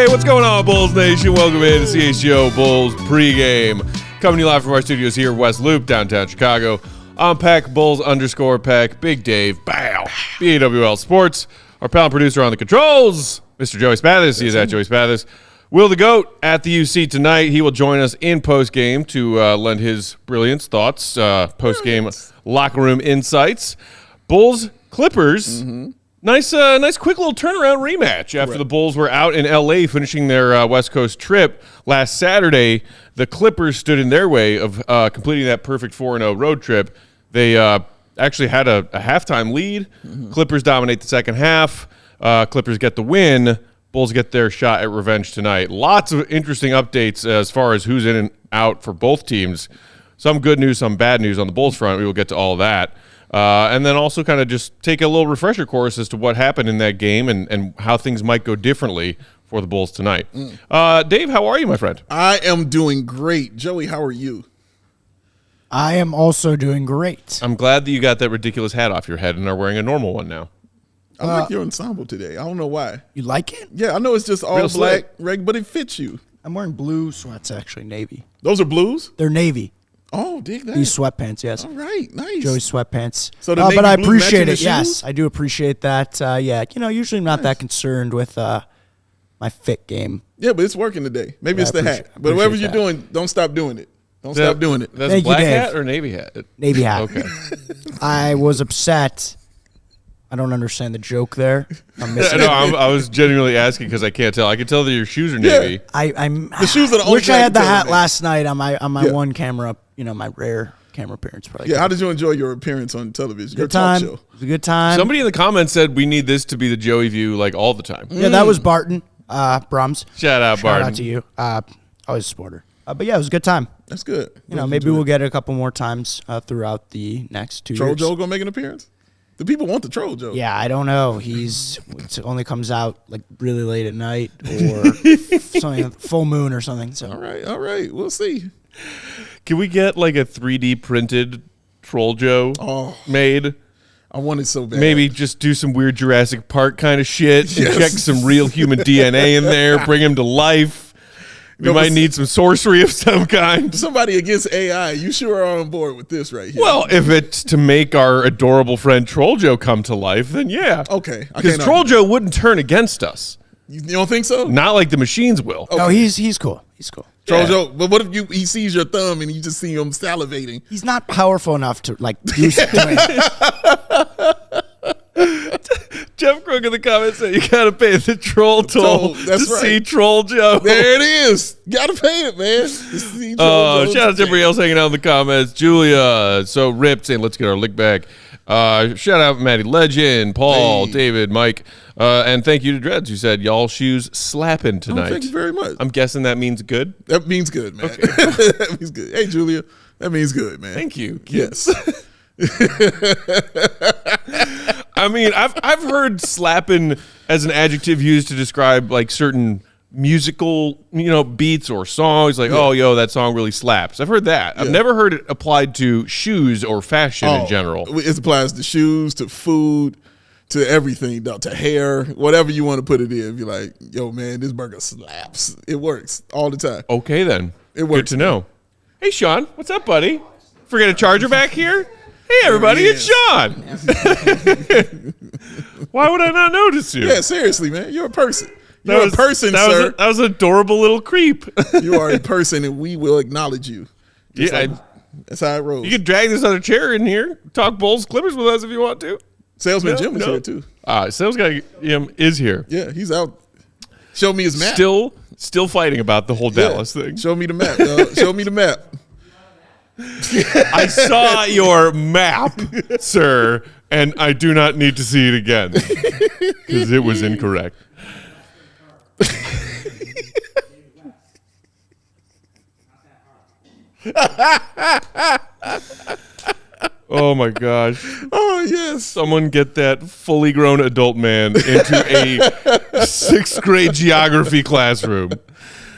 What's going on, Bulls Nation? Welcome in to CHGO Bulls pregame. Coming to you live from our studios here, West Loop, downtown Chicago. I'm Peck, Bulls_Peck, Big Dave, bow, BAWL Sports. Our pal and producer on the controls, Mr. Joey Spathis. He is at Joey Spathis. Will the GOAT at the UC tonight. He will join us in postgame to lend his brilliance, thoughts, postgame locker room insights. Bulls, Clippers. Nice quick little turnaround rematch after the Bulls were out in L.A. finishing their West Coast trip last Saturday. The Clippers stood in their way of completing that perfect 4-0 road trip. They actually had a halftime lead. Clippers dominate the second half. Clippers get the win. Bulls get their shot at revenge tonight. Lots of interesting updates as far as who's in and out for both teams. Some good news, some bad news on the Bulls front. We will get to all of that. And then also kind of just take a little refresher course as to what happened in that game and how things might go differently for the Bulls tonight. Dave, how are you, my friend? I am doing great. Joey, how are you? I am also doing great. I'm glad that you got that ridiculous hat off your head and are wearing a normal one now. I like your ensemble today. I don't know why. You like it? Yeah, I know it's just all black, but it fits you. I'm wearing blue sweats, actually, navy. Those are blues? They're navy. Oh, dig that. These sweatpants, yes. All right, nice. Joey's sweatpants. So the navy but I blue appreciate matching it. the Yes, shoes? I do appreciate that. Yeah, usually I'm not that concerned with my fit game. Yeah, but it's working today. Maybe it's the hat. But whatever you're doing, don't stop doing it. Don't stop doing it. That's Thank a black you, Dave. hat or navy hat? Navy hat. Okay. I was upset. I don't understand the joke there. I'm missing it. I was genuinely asking because I can't tell. I can tell that your shoes are navy. I'm The shoes are the only wish thing I I had the can tell hat you. last night on my one camera. My rare camera appearance. Probably. Yeah, how did you enjoy your appearance on television? Your Good time. talk show. It was a good time. Somebody in the comments said we need this to be the Joey view like all the time. Yeah, that was Barton Brahms. Shout out, Barton. Shout out to you. Always a supporter. But yeah, it was a good time. That's good. Maybe we'll get it a couple more times throughout the next 2 Troll years. Joe gonna make an appearance? The people want the Troll Joe. Yeah, I don't know. It only comes out like really late at night or something, full moon or something. So All right. We'll see. Can we get like a 3D printed Troll Joe made? I want it so bad. Maybe just do some weird Jurassic Park kind of shit and check some real human DNA in there, bring him to life. We might need some sorcery of some kind. Somebody against AI. You sure are on board with this right here? Well, if it's to make our adorable friend Troll Joe come to life, then yeah. Okay. Because Troll Joe wouldn't turn against us. You don't think so? Not like the machines will. no, he's cool. He's cool. Troll Joe. But what if he sees your thumb and you just see him salivating? He's not powerful enough to like do something. Jeff Crook in the comments said you gotta pay the troll toll to see Troll Joe. There it is. Gotta pay it, man. To see Troll Joe. Shout out to everybody else hanging out in the comments. Julia, so ripped, saying let's get our lick back. Shout out Maddie Legend, Paul, David, Mike, and thank you to Dreads who said y'all shoes slapping tonight. Thank you very much. I'm guessing that means good. That means good, man. Okay. That means good. Hey, Julia, that means good, man. Thank you. Yes. I mean, I've heard slapping as an adjective used to describe like certain musical, beats or songs. Like, that song really slaps. I've heard that. I've never heard it applied to shoes or fashion in general. It applies to shoes, to food, to everything, to hair, whatever you want to put it in. Be like, yo, man, this burger slaps. It works all the time. Okay, then. It works. Good to know. Hey, Sean, what's up, buddy? Forget a charger back here? Hey, everybody, it's Sean. Why would I not notice you? Yeah, seriously, man. You're a person. You're a person, sir. That was an adorable little creep. You are a person, and we will acknowledge you. That's how it rolls. You can drag this other chair in here. Talk Bulls Clippers with us if you want to. Salesman Jim is here, too. Sales guy is here. Yeah, he's out. Show me his map. Still fighting about the whole Dallas thing. Show me the map. Show me the map. I saw your map, sir, and I do not need to see it again because it was incorrect. Oh my gosh. Oh, yes. Someone get that fully grown adult man into a 6th grade geography classroom.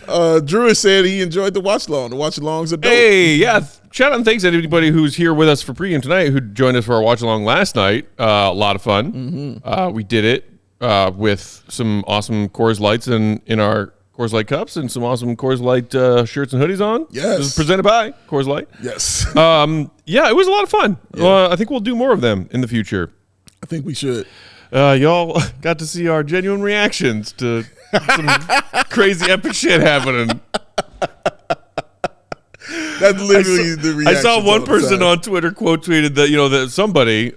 Drew has said he enjoyed the watch along. The watch alongs are dope. Hey, yeah. Shout out and thanks to anybody who's here with us for pregame tonight who joined us for our watch along last night. A lot of fun. We did it with some awesome Coors Lights in our Coors Light cups and some awesome Coors Light shirts and hoodies on. Yes. This is presented by Coors Light. Yes. Yeah, it was a lot of fun. Yeah. I think we'll do more of them in the future. I think we should. Y'all got to see our genuine reactions to some crazy epic shit happening. That's literally the reaction. I saw one person on Twitter quote tweeted that that somebody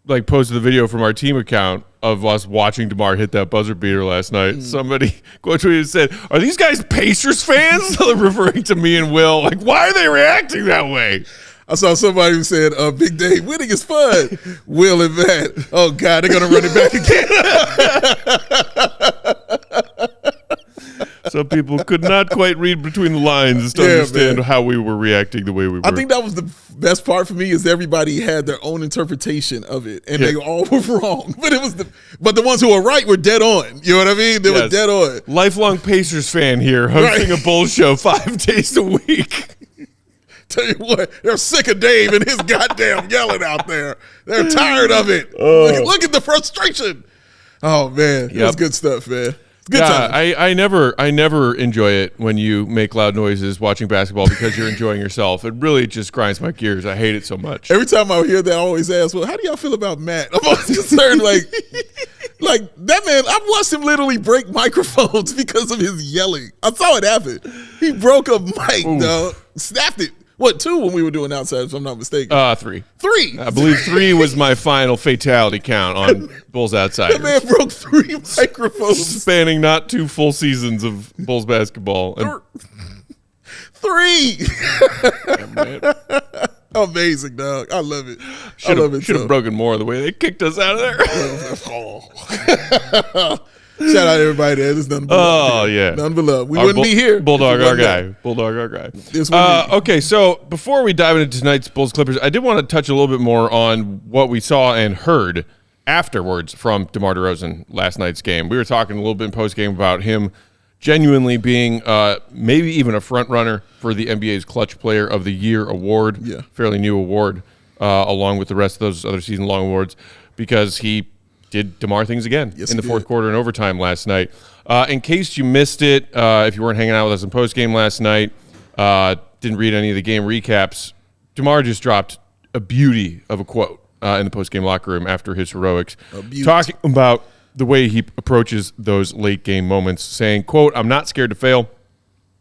like posted the video from our team account of us watching DeMar hit that buzzer beater last night. Somebody quote tweeted and said, "Are these guys Pacers fans?" Referring to me and Will. Like, why are they reacting that way? I saw somebody who said, Big Dave, winning is fun. Will and Matt, oh, God, they're going to run it back again. Some people could not quite read between the lines to understand how we were reacting the way we were. I think that was the best part for me is everybody had their own interpretation of it, and they all were wrong. But the ones who were right were dead on. You know what I mean? They were dead on. Lifelong Pacers fan here, hosting a Bulls show 5 days a week. Tell you what, they're sick of Dave and his goddamn yelling out there. They're tired of it. Look at the frustration. Oh, man. That's good stuff, man. Good time. I never enjoy it when you make loud noises watching basketball because you're enjoying yourself. It really just grinds my gears. I hate it so much. Every time I hear that, I always ask, well, how do y'all feel about Matt? I'm always concerned, like that man, I've watched him literally break microphones because of his yelling. I saw it happen. He broke a mic, dog. Snapped it. What, 2 when we were doing outside, if I'm not mistaken? 3. 3. I believe 3 was my final fatality count on Bulls Outsiders. That man broke 3 microphones. Spanning not 2 full seasons of Bulls basketball. 3. Amazing, dog. I love it. Should have broken more the way they kicked us out of there. Shout out to everybody there. There's nothing but love. Oh, yeah. Nothing but love. We wouldn't be here. Bulldog, our guy. Bulldog, our guy. Okay, so before we dive into tonight's Bulls Clippers, I did want to touch a little bit more on what we saw and heard afterwards from DeMar DeRozan last night's game. We were talking a little bit in postgame about him genuinely being maybe even a front runner for the NBA's Clutch Player of the Year award. Yeah. Fairly new award, along with the rest of those other season-long awards, because he did DeMar things again in the fourth quarter and overtime last night. In case you missed it, if you weren't hanging out with us in postgame last night, didn't read any of the game recaps, DeMar just dropped a beauty of a quote in the postgame locker room after his heroics, talking about the way he approaches those late-game moments, saying, quote, "I'm not scared to fail.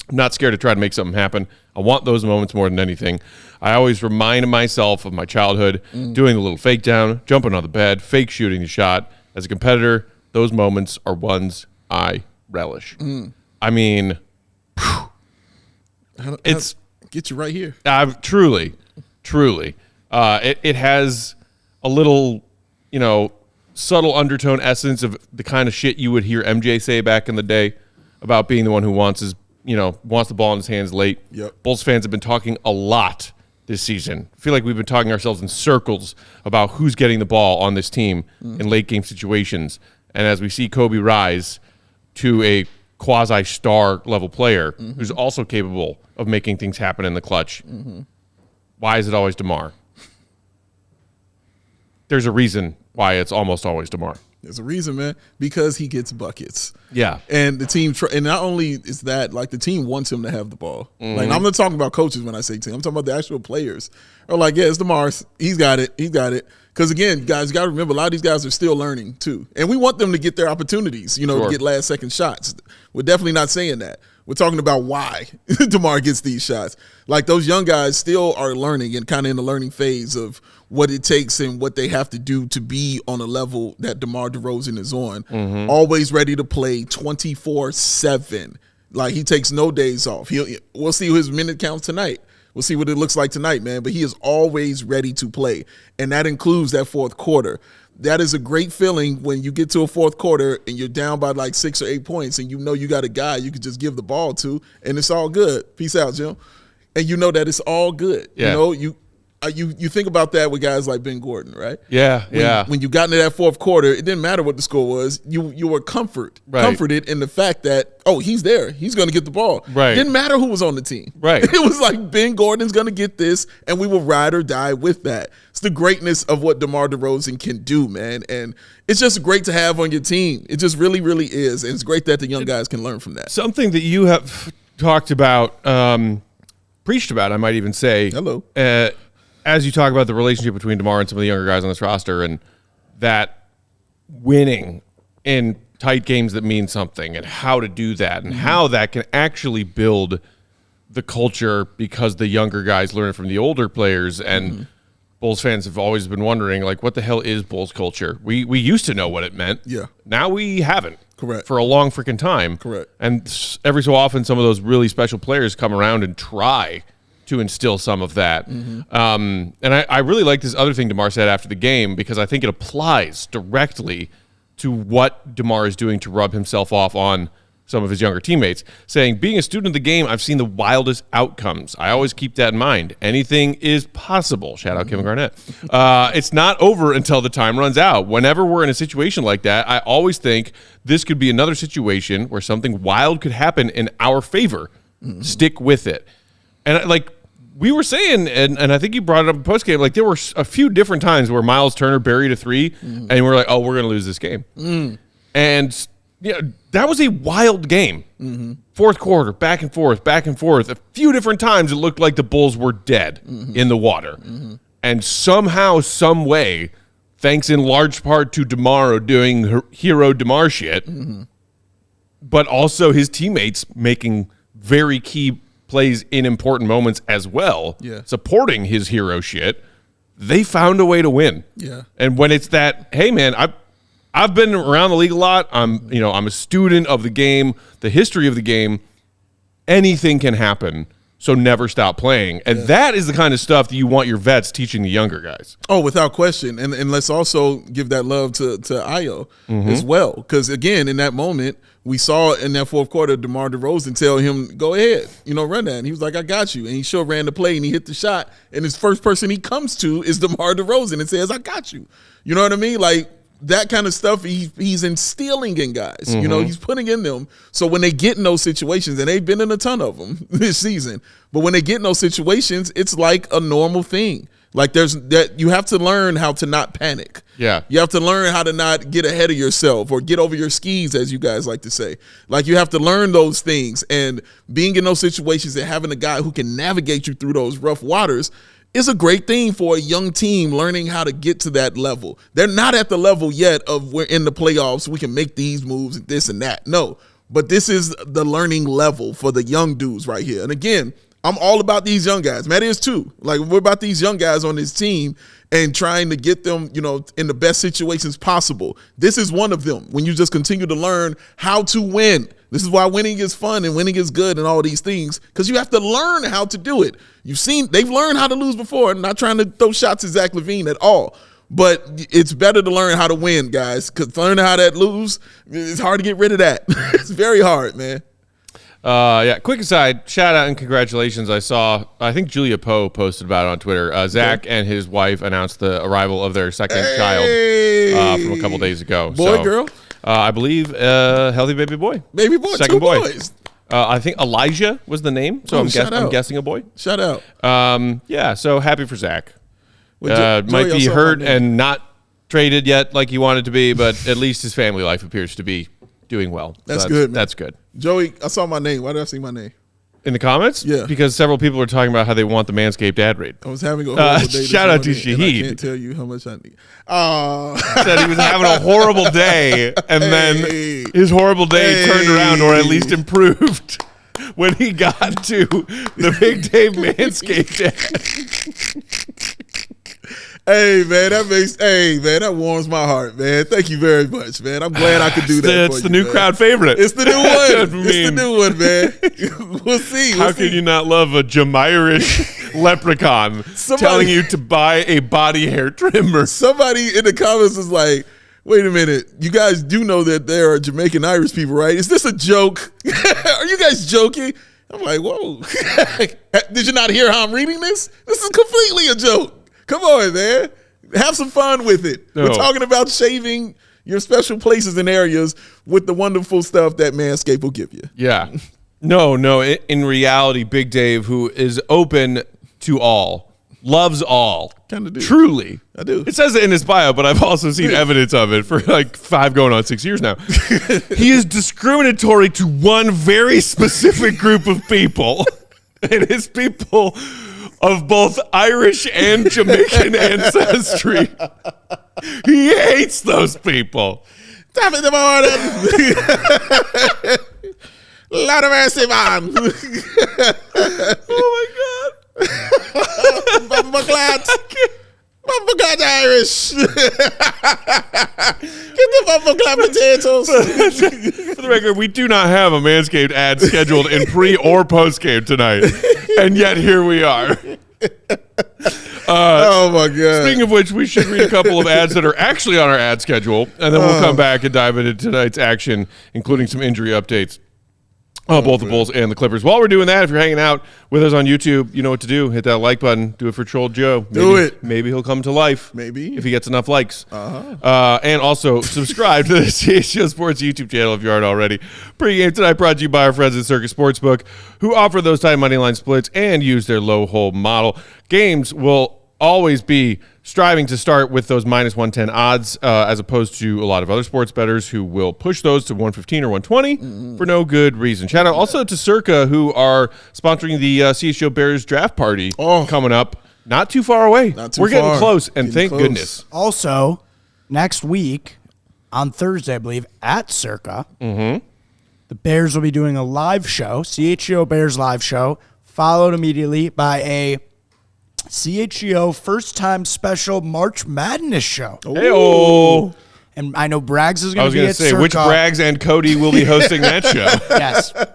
I'm not scared to try to make something happen. I want those moments more than anything. I always remind myself of my childhood, doing the little fake down, jumping on the bed, fake shooting the shot. As a competitor, those moments are ones I relish." I mean, it's get you right here. Truly. It has a little, subtle undertone essence of the kind of shit you would hear MJ say back in the day about being the one who wants the ball in his hands late. Yep. Bulls fans have been talking a lot this season. I feel like we've been talking ourselves in circles about who's getting the ball on this team in late game situations. And as we see Kobe rise to a quasi-star level player who's also capable of making things happen in the clutch, why is it always DeMar? There's a reason why it's almost always DeMar. There's a reason, man, because he gets buckets. Yeah. And the team, and not only is that, like, the team wants him to have the ball. Like, I'm not talking about coaches when I say team. I'm talking about the actual players. Are like, yeah, it's DeMar. He's got it. Because, again, guys, you got to remember, a lot of these guys are still learning, too. And we want them to get their opportunities, to get last-second shots. We're definitely not saying that. We're talking about why DeMar gets these shots. Like, those young guys still are learning and kind of in the learning phase of what it takes and what they have to do to be on a level that DeMar DeRozan is on. Always ready to play 24/7. Like, he takes no days off. We'll see his minute count tonight. We'll see what it looks like tonight, man. But he is always ready to play, and that includes that fourth quarter. That is a great feeling when you get to a fourth quarter and you're down by like 6 or 8 points, and you know you got a guy you can just give the ball to, and it's all good. Peace out, Jim. And you know that it's all good. Yeah. You think about that with guys like Ben Gordon, right? Yeah, When you got into that fourth quarter, it didn't matter what the score was. You were comforted in the fact that, he's there. He's going to get the ball. Right. Didn't matter who was on the team. Right. It was like Ben Gordon's going to get this, and we will ride or die with that. It's the greatness of what DeMar DeRozan can do, man. And it's just great to have on your team. It just really, really is. And it's great that the young guys can learn from that. Something that you have talked about, preached about, I might even say. Hello. As you talk about the relationship between DeMar and some of the younger guys on this roster, and that winning in tight games that mean something, and how to do that, and how that can actually build the culture, because the younger guys learn from the older players. And Bulls fans have always been wondering, like, what the hell is Bulls culture? We used to know what it meant. Yeah. Now we haven't. Correct. For a long freaking time. Correct. And every so often, some of those really special players come around and try to instill some of that. And I really like this other thing DeMar said after the game, because I think it applies directly to what DeMar is doing to rub himself off on some of his younger teammates, saying, being a student of the game, I've seen the wildest outcomes. I always keep that in mind. Anything is possible. Shout out Kevin Garnett. It's not over until the time runs out. Whenever we're in a situation like that, I always think this could be another situation where something wild could happen in our favor. Stick with it. And like we were saying, and I think you brought it up in postgame, like there were a few different times where Miles Turner buried a three, and we're like, we're going to lose this game. And that was a wild game. Fourth quarter, back and forth. A few different times it looked like the Bulls were dead in the water. And somehow, some way, thanks in large part to DeMar doing hero DeMar shit, but also his teammates making very key plays in important moments as well, supporting his hero shit, they found a way to win. And when it's that, hey man, I've been around the league a lot. I'm a student of the game, the history of the game. Anything can happen, so never stop playing. And that is the kind of stuff that you want your vets teaching the younger guys. Oh, without question. And let's also give that love to Ayo as well. Because, again, in that moment, we saw in that fourth quarter DeMar DeRozan tell him, go ahead, run that. And he was like, I got you. And he sure ran the play, and he hit the shot. And his first person he comes to is DeMar DeRozan and says, I got you. You know what I mean? Like, that kind of stuff he's instilling in guys. He's putting in them. So when they get in those situations, and they've been in a ton of them this season, but when they get in those situations, it's like a normal thing. Like you have to learn how to not panic. Yeah. You have to learn how to not get ahead of yourself or get over your skis, as you guys like to say. Like, you have to learn those things, and being in those situations and having a guy who can navigate you through those rough waters is a great thing for a young team learning how to get to that level. They're not at the level yet of we're in the playoffs, we can make these moves and this and that. No, but this is the learning level for the young dudes right here. And again, I'm all about these young guys. Matt is too. Like, we're about these young guys on this team and trying to get them, in the best situations possible. This is one of them, when you just continue to learn how to win. This is why winning is fun and winning is good and all these things, because you have to learn how to do it. They've learned how to lose before. I'm not trying to throw shots at Zach LaVine at all, but it's better to learn how to win, guys, because learning how to lose, it's hard to get rid of that. It's very hard, man. Quick aside, shout out and congratulations. I think Julia Poe posted about it on Twitter. Zach and his wife announced the arrival of their second child from a couple days ago. Girl? I believe healthy baby boy. Baby boy, second two boy. boys. I think Elijah was the name, so I'm guessing a boy. Shout out. So happy for Zach. Well, might be hurt and not traded yet like he wanted to be, but at least his family life appears to be doing well. That's good, man. That's good. Joey, I saw my name. Why did I see my name? In the comments? Yeah. Because several people are talking about how they want the Manscaped ad rate. I was having a horrible day. Shout out to Shahid. I can't tell you how much I need. Said he was having a horrible day, and then his horrible day turned around, or at least improved, when he got to the Big Dave Manscaped ad. That warms my heart, man. Thank you very much, man. I'm glad I could do that. It's the new crowd favorite. It's the new one. It's the new one, man. We'll see. How can you not love a Jamirish leprechaun telling you to buy a body hair trimmer. Somebody in the comments was like, wait a minute, you guys do know that there are Jamaican Irish people, right? Is this a joke? Are you guys joking? I'm like, whoa. Did you not hear how I'm reading this? This is completely a joke. Come on, man. Have some fun with it. No. We're talking about shaving your special places and areas with the wonderful stuff that Manscaped will give you. Yeah. No. In reality, Big Dave, who is open to all, loves all. Kinda do. Truly. I do. It says it in his bio, but I've also seen evidence of it for like 5 going on 6 years now. He is discriminatory to one very specific group of people. And it's people of both Irish and Jamaican ancestry. He hates those people. Top of the morning. Lot of mercy, man. Oh my God. Bumper clad Irish. Get the bumper clad potatoes. For the record, we do not have a Manscaped ad scheduled in pre or post game tonight. And yet here we are. Oh my God. Speaking of which, we should read a couple of ads that are actually on our ad schedule, and then we'll come back and dive into tonight's action, including some injury updates. Both the Bulls and the Clippers. While we're doing that, if you're hanging out with us on YouTube, you know what to do. Hit that like button. Do it for Troll Joe. Do it. Maybe he'll come to life. Maybe. If he gets enough likes. And also, subscribe to the CHGO Sports YouTube channel if you aren't already. Pre-game tonight brought to you by our friends at Circus Sportsbook, who offer those tight money line splits and use their low hold model. Games will always be striving to start with those minus 110 odds, as opposed to a lot of other sports bettors who will push those to 115 or 120 for no good reason. Shout out also to Circa, who are sponsoring the CHGO Bears draft party coming up not too far away. We're getting close, and thank goodness. Also, next week, on Thursday, I believe, at Circa, the Bears will be doing a live show, CHGO Bears live show, followed immediately by a CHGO first-time special March Madness show. Hey-oh. And I know Braggs is going to be at Circa. I was going to say, which Braggs and Cody will be hosting that show? Yes. Wait,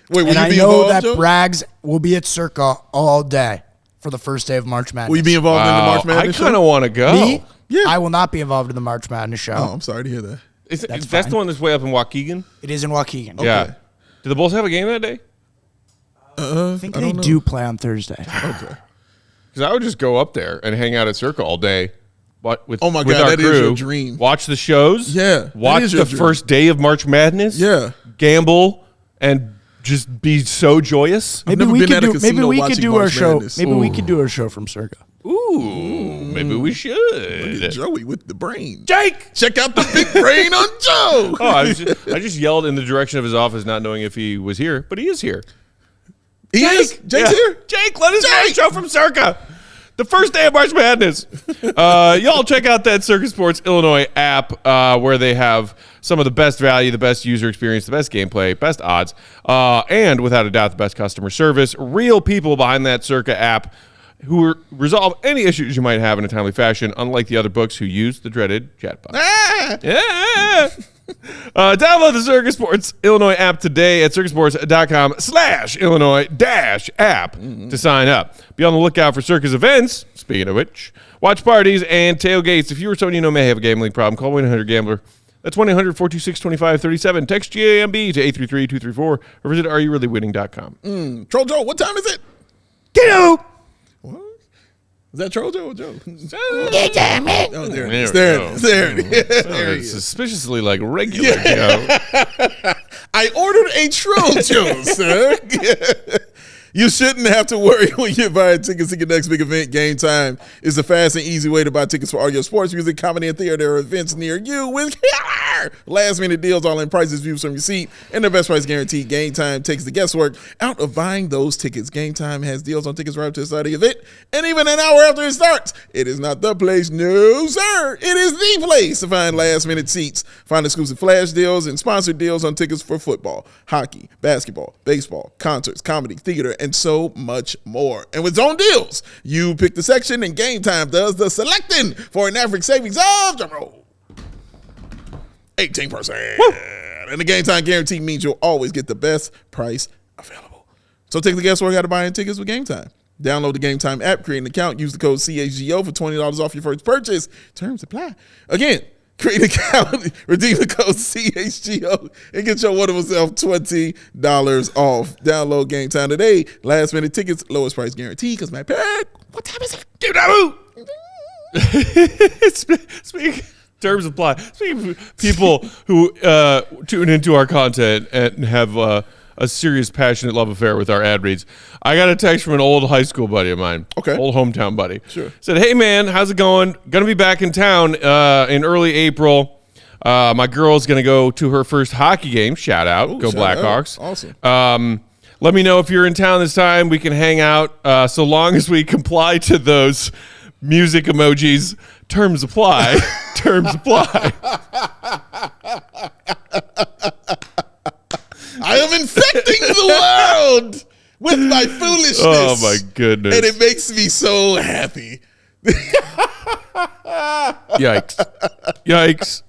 will and you I be know involved, that Joe? Braggs will be at Circa all day for the first day of March Madness. Will you be involved in the March Madness I kind of want to go. Me? Yeah. I will not be involved in the March Madness show. Oh, I'm sorry to hear that. That's fine. the one that's way up in Waukegan? It is in Waukegan. Yeah. Do the Bulls have a game that day? I think they do play on Thursday. Okay. Because I would just go up there and hang out at Circa all day. With, Oh my with God, our that is crew, your dream. Watch the shows. Yeah, that Watch is the your dream. first day of March Madness. Yeah. Gamble and just be so joyous. I've never been at a casino maybe we could watching do March our show. Madness. Maybe we could do our show from Circa. Ooh, maybe we should. Joey with the brain. Jake! Check out the big brain on Joe. Oh, I just yelled in the direction of his office, not knowing if he was here, but he is here. Jake's Yeah. here? Jake, let us know a show from Circa. The first day of March Madness. Y'all check out that Circus Sports Illinois app, where they have some of the best value, the best user experience, the best gameplay, best odds, and without a doubt, the best customer service. Real people behind that Circa app who resolve any issues you might have in a timely fashion, unlike the other books who use the dreaded chatbot. Yeah. Download the Circus Sports Illinois app today at circusports.com/Illinois-app to sign up. Be on the lookout for Circus events, speaking of which, watch parties, and tailgates. If you or someone you know may have a gambling problem, call 1-800-GAMBLER. That's 1-800-426-2537. Text GAMB to 833-234 or visit areyoureallywinning.com. Troll Joe, what time is it? Kiddo! What? Is that Troll Joe or Joe? Get damn it! Oh, there it There is. we There go. it is. There it is. There he It's is. suspiciously like regular, Joe. I ordered a Troll Joe, sir. You shouldn't have to worry when you're buying tickets to your next big event. Game Time is the fast and easy way to buy tickets for all your sports, music, comedy, and theater events near you with killer last-minute deals, all-in prices, views from your seat, and the best price guaranteed. Game Time takes the guesswork out of buying those tickets. Game Time has deals on tickets right up to the start of the event, and even an hour after it starts. It is not the place, no, sir. It is the place to find last-minute seats. Find exclusive flash deals and sponsored deals on tickets for football, hockey, basketball, baseball, concerts, comedy, theater, and so much more. And with zone deals, you pick the section and Game Time does the selecting for an average savings of 18%. Woo! And the Game Time guarantee means you'll always get the best price available. So take the guesswork out of buying tickets with Game Time. Download the Game Time app, create an account, use the code CHGO for $20 off your first purchase. Terms apply. Again, create an account, redeem the code CHGO, and get your wonderful self $20 off. Download Game Time today. Last minute tickets, lowest price guarantee. Because my pack. What time is it? Speaking terms apply. Speaking of people who tune into our content and have a serious, passionate love affair with our ad reads, I got a text from an old high school buddy of mine. Okay. Old hometown buddy. Sure. Said, hey, man, how's it going? Gonna be back in town in early April. My girl's gonna go to her first hockey game. Shout out. Ooh, go shout Blackhawks. out. Awesome. Let me know if you're in town this time. We can hang out so long as we comply to those music emojis. Terms apply. Terms apply. I am infecting the world with my foolishness. Oh, my goodness. And it makes me so happy. Yikes. Yikes.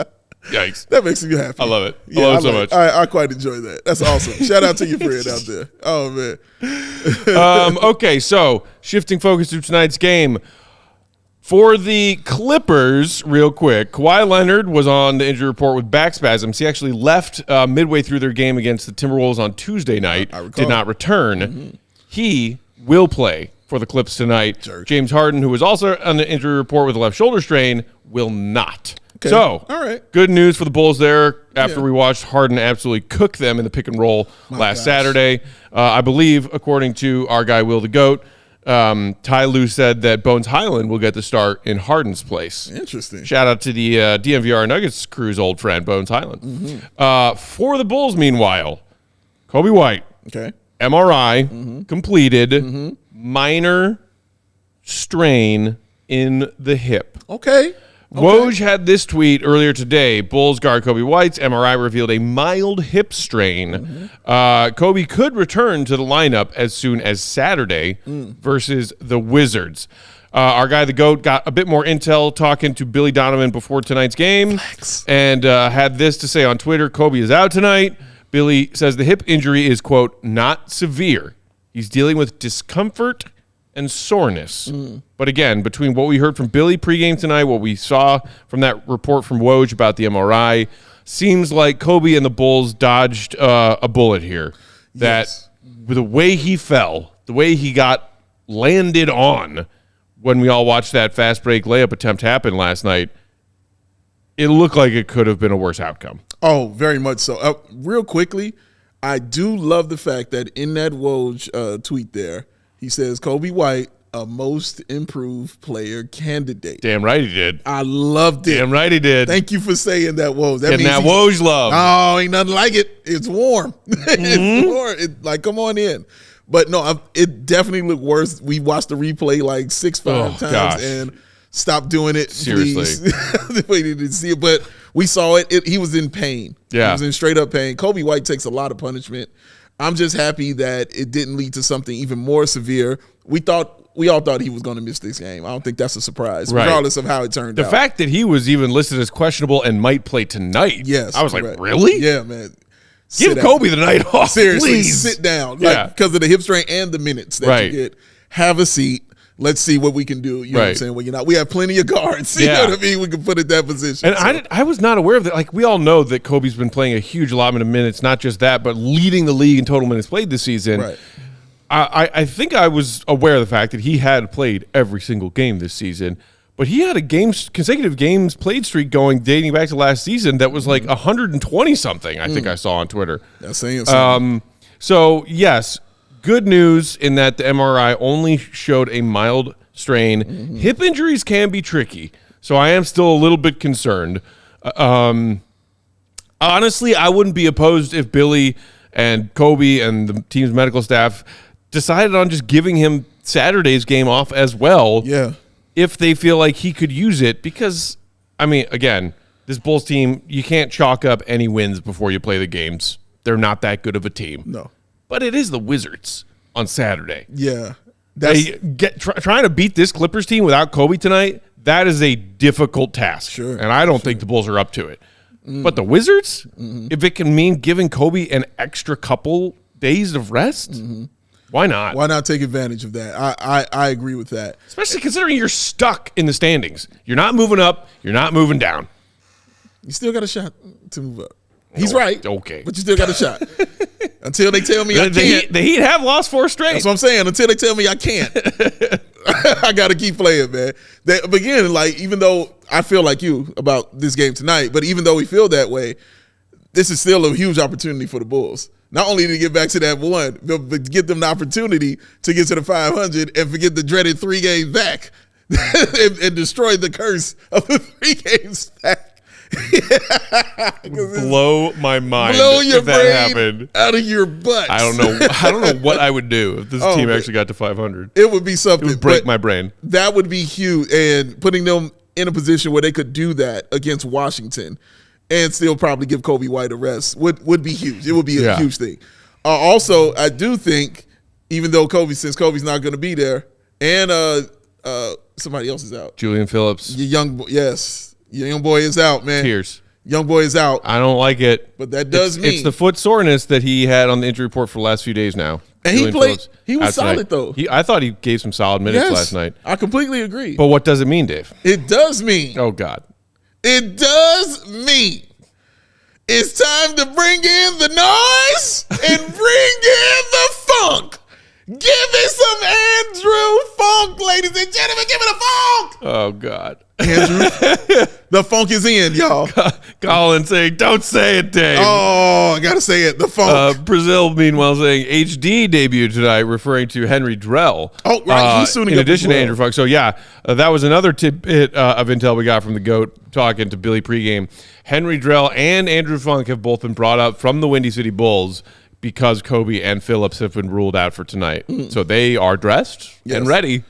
Yikes. That makes me happy. I love it. I love it so much. I quite enjoy that. That's awesome. Shout out to your friend out there. Oh, man. Okay, so shifting focus to tonight's game. For the Clippers, real quick, Kawhi Leonard was on the injury report with back spasms. He actually left midway through their game against the Timberwolves on Tuesday night. Did not return. Mm-hmm. He will play for the Clips tonight. Jerk. James Harden, who was also on the injury report with a left shoulder strain, will not. Okay. So, all right. Good news for the Bulls there after we watched Harden absolutely cook them in the pick and roll last Saturday. I believe, according to our guy Will the GOAT, Ty Lue said that Bones Highland will get the start in Harden's place. Interesting. Shout out to the DMVR Nuggets crew's old friend, Bones Highland. Mm-hmm. For the Bulls, meanwhile, Kobe White, MRI, completed, minor strain in the hip. Okay. Woj had this tweet earlier today. Bulls guard Kobe White's MRI revealed a mild hip strain. Kobe could return to the lineup as soon as Saturday versus the Wizards. Our guy, the GOAT, got a bit more intel talking to Billy Donovan before tonight's game and had this to say on Twitter. Kobe is out tonight. Billy says the hip injury is, quote, not severe. He's dealing with discomfort and soreness. But again, between what we heard from Billy pregame tonight, what we saw from that report from Woj about the MRI, seems like Kobe and the Bulls dodged a bullet here. That the way he fell, the way he got landed on when we all watched that fast break layup attempt happen last night, it looked like it could have been a worse outcome. Oh, very much so. Real quickly, I do love the fact that in that Woj tweet there, he says Kobe White, a most improved player candidate. Damn right he did. I loved it. Damn right he did. Thank you for saying that, Woj. That Getting that Woj love. Oh, ain't nothing like it. It's warm. It's warm. Like, come on in. But no, it definitely looked worse. We watched the replay like 5 times and stopped doing it. Seriously. We didn't see it, but we saw it. He was in pain. Yeah. He was in straight up pain. Kobe White takes a lot of punishment. I'm just happy that it didn't lead to something even more severe. We all thought he was going to miss this game. I don't think that's a surprise, regardless of how it turned out. The fact that he was even listed as questionable and might play tonight. Yes. I was like, really? Yeah, man. Give Kobe the night off, seriously, please. sit down. Because of the hip strain and the minutes that you get. Have a seat. Let's see what we can do. You know what I'm saying? We have plenty of guards. You know what I mean? We can put it that position. And I was not aware of that. Like, we all know that Kobe's been playing a huge allotment of minutes, not just that, but leading the league in total minutes played this season. Right. I think I was aware of the fact that he had played every single game this season, but he had a consecutive games played streak going dating back to last season that was like 120-something, I think I saw on Twitter. That's saying something. So, yes, good news in that the MRI only showed a mild strain. Hip injuries can be tricky, so I am still a little bit concerned. Honestly, I wouldn't be opposed if Billy and Kobe and the team's medical staff decided on just giving him Saturday's game off as well. Yeah. If they feel like he could use it, because, I mean, again, this Bulls team, you can't chalk up any wins before you play the games. They're not that good of a team. No. But it is the Wizards on Saturday. Yeah. Trying to beat this Clippers team without Kobe tonight, that is a difficult task. Sure. And I don't think the Bulls are up to it. But the Wizards, if it can mean giving Kobe an extra couple days of rest, Why not? Why not take advantage of that? I agree with that. Especially considering you're stuck in the standings. You're not moving up. You're not moving down. You still got a shot to move up. He's right. Okay. But you still got a shot. Until they tell me I can't. The Heat have lost 4 straight. That's what I'm saying. Until they tell me I can't. I got to keep playing, man. But again, like, even though I feel like you about this game tonight, but even though we feel that way, this is still a huge opportunity for the Bulls. Not only to get back to that 1, but give them the opportunity to get to the 500 and forget the dreaded 3 games back and destroy the curse of the 3 games back. Blow my mind. Blow your if that brain happened out of your butt. I don't know what I would do if this team actually got to 500. It would be something. It would break my brain. That would be huge, and putting them in a position where they could do that against Washington and still probably give Kobe White a rest would be huge. It would be a huge thing. Also, I do think, even though since Kobe's not going to be there, and somebody else is out, Julian Phillips, your young boy is out, man. Tears. Young boy is out. I don't like it. But that does mean it's the foot soreness that he had on the injury report for the last few days now. And Julian he played. Phillips He was out solid tonight. though. I thought he gave some solid minutes last night. I completely agree. But what does it mean, Dave? It does mean. Oh God. It does mean it's time to bring in the noise and bring in the funk. Give me some Andrew Funk, ladies and gentlemen. Give me the funk. Oh God. Andrew, the funk is in, y'all. Colin saying, "Don't say it, Dave." Oh, I gotta say it. The funk. Brazil, meanwhile, saying HD debuted tonight, referring to Henry Drell. Oh, right. He's suiting in up addition as well. to Andrew Funk. So yeah, that was another tidbit of intel we got from the GOAT talking to Billy pregame. Henry Drell and Andrew Funk have both been brought up from the Windy City Bulls because Kobe and Phillips have been ruled out for tonight. So they are dressed and ready.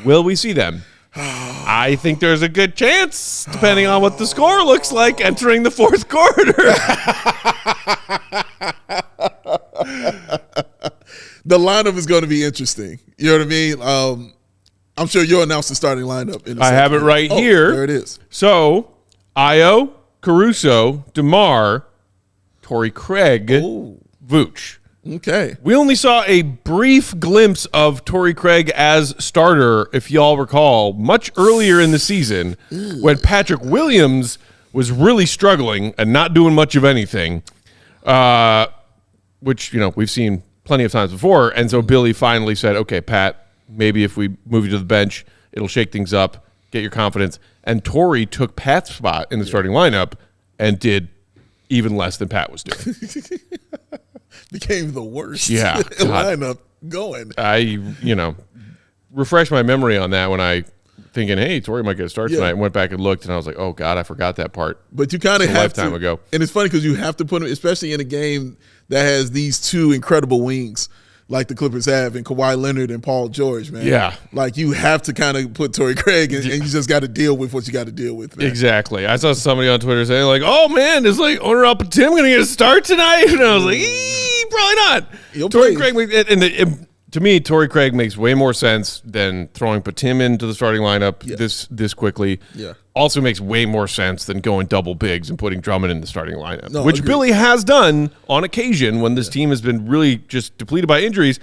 Will we see them? I think there's a good chance, depending on what the score looks like entering the 4th quarter. The lineup is going to be interesting. You know what I mean? I'm sure you'll announce the starting lineup. I have it right here. There it is. So, Io, Caruso, DeMar, Torrey Craig, Vooch. Okay. We only saw a brief glimpse of Torrey Craig as starter, if y'all recall, much earlier in the season when Patrick Williams was really struggling and not doing much of anything, which, we've seen plenty of times before. And so Billy finally said, okay, Pat, maybe if we move you to the bench, it'll shake things up, get your confidence. And Torrey took Pat's spot in the starting lineup and did even less than Pat was doing. Became the worst lineup going. I, refreshed my memory on that when I thinking, hey, Torrey might get a start tonight, and went back and looked, and I was like, oh, God, I forgot that part. But you kind of have a lifetime ago. And it's funny because you have to put him, especially in a game that has these 2 incredible wings like the Clippers have in Kawhi Leonard and Paul George, man. Yeah. Like, you have to kind of put Torrey Craig, and you just got to deal with what you got to deal with, man. Exactly. I saw somebody on Twitter saying, like, oh, man, is like Owner Up Tim going to get a start tonight? And I was like, probably not. Torrey Craig, to me, Torrey Craig makes way more sense than throwing Patim into the starting lineup this quickly. Yeah. Also makes way more sense than going double bigs and putting Drummond in the starting lineup, which agreed. Billy has done on occasion when this team has been really just depleted by injuries,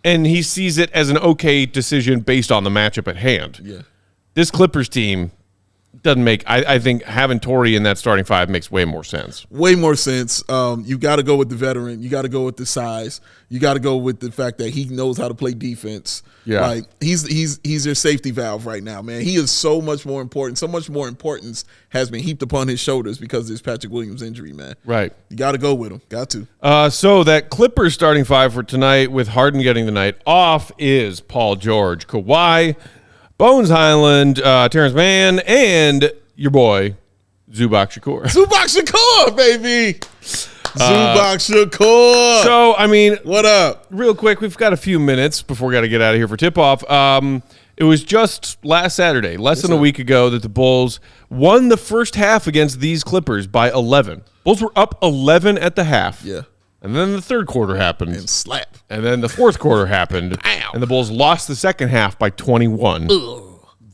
and he sees it as an okay decision based on the matchup at hand. Yeah. This Clippers team doesn't make. I think having Torrey in that starting 5 makes way more sense. Way more sense. You got to go with the veteran. You got to go with the size. You got to go with the fact that he knows how to play defense. Yeah, like he's your safety valve right now, man. He is so much more important. So much more importance has been heaped upon his shoulders because of this Patrick Williams injury, man. Right. You got to go with him. Got to. So that Clippers starting 5 for tonight, with Harden getting the night off, is Paul George, Kawhi, Bones Highland, Terrence Mann, and your boy, Zubac Shakur. Zubac Shakur, baby. Zubac Shakur. So, I mean, what up? Real quick, we've got a few minutes before we got to get out of here for tip-off. It was just last Saturday, less than a week ago, that the Bulls won the first half against these Clippers by 11. Bulls were up 11 at the half. Yeah. And then the third quarter happened. And slap. And then the fourth quarter happened. Ow. And the Bulls lost the second half by 21. Ugh.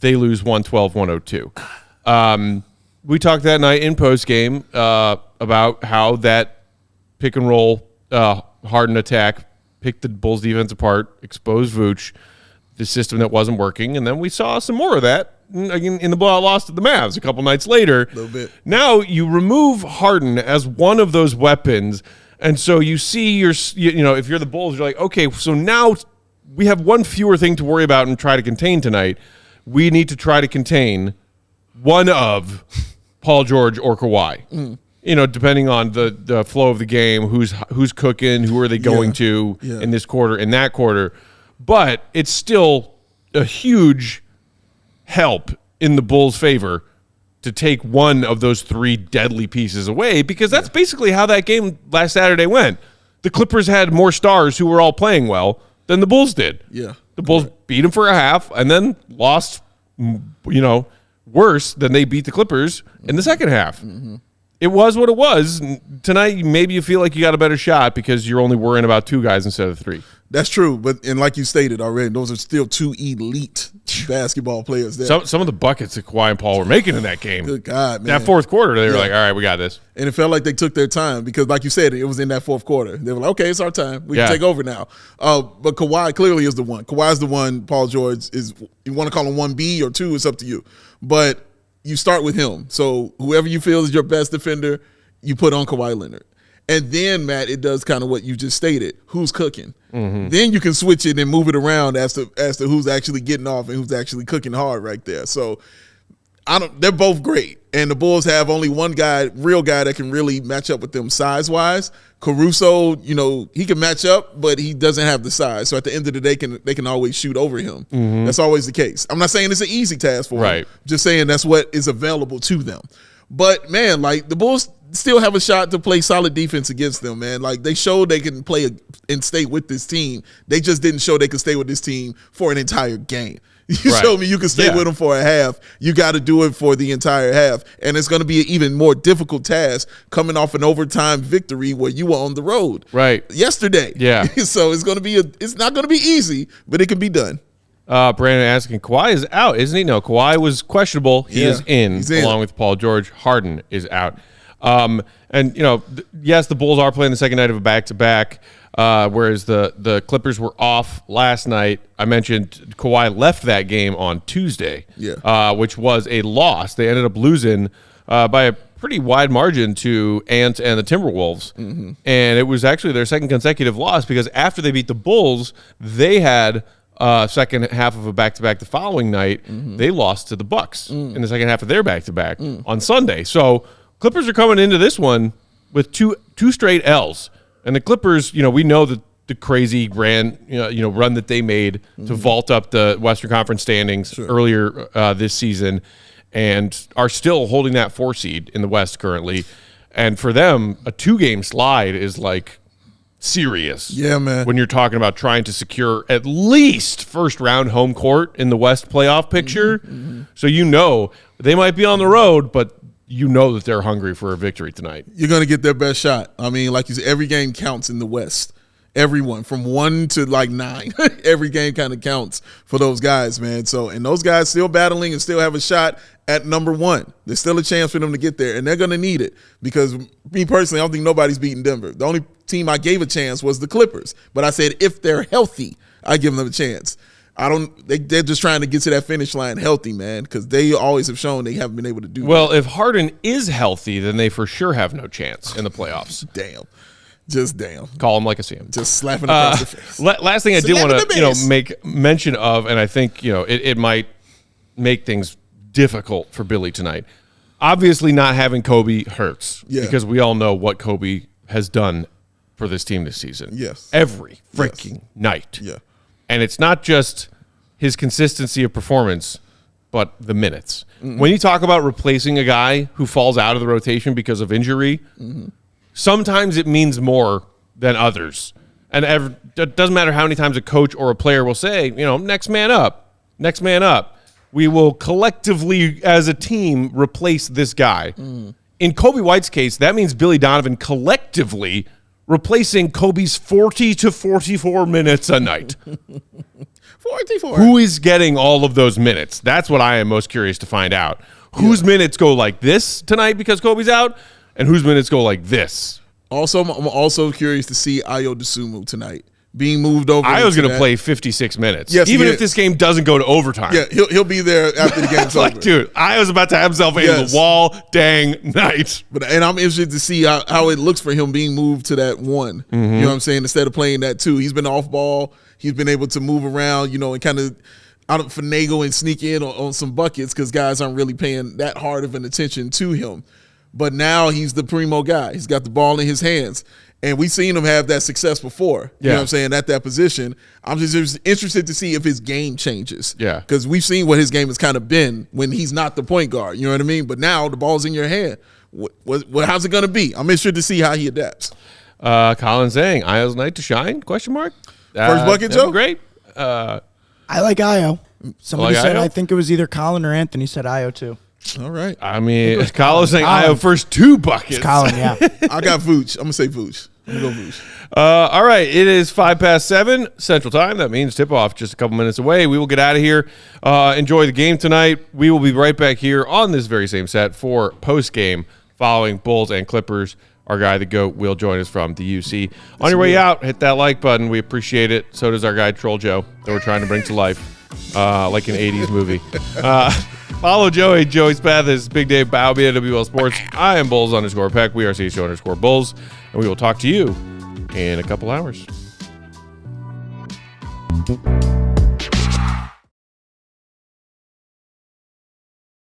They lose 112-102. We talked that night in postgame about how that pick and roll Harden attack picked the Bulls defense apart, exposed Vooch, the system that wasn't working, and then we saw some more of that in the blowout loss to the Mavs a couple nights later. A little bit. Now you remove Harden as one of those weapons, and so you see if you're the Bulls, you're like, okay, so now we have one fewer thing to worry about and try to contain tonight. We need to try to contain one of Paul George or Kawhi. Depending on the flow of the game, who's cooking, who are they going to in this quarter, in that quarter. But it's still a huge help in the Bulls' favor to take one of those three deadly pieces away, because that's basically how that game last Saturday went. The Clippers had more stars who were all playing well than the Bulls did. Yeah. The Bulls beat them for a half and then lost, worse than they beat the Clippers in the second half. Mm-hmm. It was what it was. Tonight, maybe you feel like you got a better shot because you're only worrying about two guys instead of three. That's true, and like you stated already, those are still two elite basketball players there. Some of the buckets that Kawhi and Paul were making in that game. Good God, man. That fourth quarter, they were like, all right, we got this. And it felt like they took their time because, like you said, it was in that fourth quarter. They were like, okay, it's our time. We can take over now. But Kawhi clearly is the one. Kawhi's the one. Paul George is, you want to call him 1B or 2, it's up to you. But you start with him. So whoever you feel is your best defender, you put on Kawhi Leonard. And then, Matt, it does kind of what you just stated. Who's cooking? Mm-hmm. Then you can switch it and move it around as to who's actually getting off and who's actually cooking hard right there. So they're both great. And the Bulls have only one guy, real guy, that can really match up with them size-wise. Caruso, he can match up, but he doesn't have the size. So at the end of the day, they can always shoot over him. Mm-hmm. That's always the case. I'm not saying it's an easy task for them. Just saying that's what is available to them. But, man, like, the Bulls still have a shot to play solid defense against them, man. Like, they showed they can play and stay with this team. They just didn't show they could stay with this team for an entire game. You showed me you can stay with them for a half. You got to do it for the entire half. And it's going to be an even more difficult task coming off an overtime victory where you were on the road yesterday. Yeah. So it's not going to be easy, but it can be done. Brandon asking, Kawhi is out, isn't he? No, Kawhi was questionable. He is in, along with Paul George. Harden is out. Yes, the Bulls are playing the second night of a back-to-back, whereas the Clippers were off last night. I mentioned Kawhi left that game on Tuesday, which was a loss. They ended up losing by a pretty wide margin to Ant and the Timberwolves. Mm-hmm. And it was actually their second consecutive loss because after they beat the Bulls, they had second half of a back-to-back the following night. Mm-hmm. They lost to the Bucks in the second half of their back-to-back on Sunday. So Clippers are coming into this one with two straight L's. And the Clippers, we know that the crazy run that they made to vault up the Western Conference standings earlier this season and are still holding that 4 seed in the West currently. And for them, a 2-game slide is like serious. Yeah, man. When you're talking about trying to secure at least first round home court in the West playoff picture. Mm-hmm. So they might be on the road, but that they're hungry for a victory tonight. You're going to get their best shot. I mean, like you said, every game counts in the West. Everyone from 1 to 9. Every game kind of counts for those guys, man. So, and those guys still battling and still have a shot at number 1. There's still a chance for them to get there, and they're going to need it because me personally, I don't think nobody's beating Denver. The only team I gave a chance was the Clippers, but I said if they're healthy, I give them a chance. They're just trying to get to that finish line healthy, man, because they always have shown they haven't been able to do that. Well, if Harden is healthy, then they for sure have no chance in the playoffs. Damn. Just damn. Call him like I see him. Just slapping across the face. Last thing I did want to make mention of, and I think it might make things difficult for Billy tonight. Obviously, not having Kobe hurts because we all know what Kobe has done for this team this season. Yes. Every freaking night. Yeah. And it's not just his consistency of performance, but the minutes. Mm-hmm. When you talk about replacing a guy who falls out of the rotation because of injury, sometimes it means more than others. And it doesn't matter how many times a coach or a player will say, next man up. We will collectively, as a team, replace this guy. In Kobe White's case, that means Billy Donovan collectively replacing Kobe's 40 to 44 minutes a night. 44. Who is getting all of those minutes? That's what I am most curious to find out. Whose minutes go like this tonight because Kobe's out, and whose minutes go like this? Also, I'm also curious to see Ayo Dosunmu tonight being moved over. Io's into going to that. play 56 minutes. Yes, even he if this game doesn't go to overtime. Yeah, he'll be there after the game's like, over. dude, Io's about to have himself a Yes. wall dang night. And I'm interested to see how it looks for him being moved to that 1. You know what I'm saying? Instead of playing that 2. He's been off ball. He's been able to move around, and kind of finagle and sneak in on some buckets because guys aren't really paying that hard of an attention to him. But now he's the primo guy. He's got the ball in his hands. And we've seen him have that success before, you know what I'm saying, at that position. I'm just interested to see if his game changes. Yeah. Because we've seen what his game has kind of been when he's not the point guard, you know what I mean? But now the ball's in your hand. How's it going to be? I'm interested to see how he adapts. Colin saying, Io's night to shine, question mark? First bucket, Joe? Great. I like Io. Somebody Like said, Io? I think it was either Colin or Anthony said Io too. All right. I mean, Colin saying Colin. Io first 2 buckets. It's Colin, yeah. I got Vooch. I'm going to say Vooch. I'm going to go Vooch. All right, it is 5:07 Central Time. That means tip-off just a couple minutes away. We will get out of here. Enjoy the game tonight. We will be right back here on this very same set for post-game following Bulls and Clippers. Our guy, the GOAT, will join us from the UC. On your way out, hit that like button. We appreciate it. So does our guy, Troll Joe, that we're trying to bring to life like an 80s movie. Follow Joey. Joey's path is Big Dave Bowby at WL Sports. I am Bulls_Peck. We are CHGO_Bulls. And we will talk to you in a couple hours.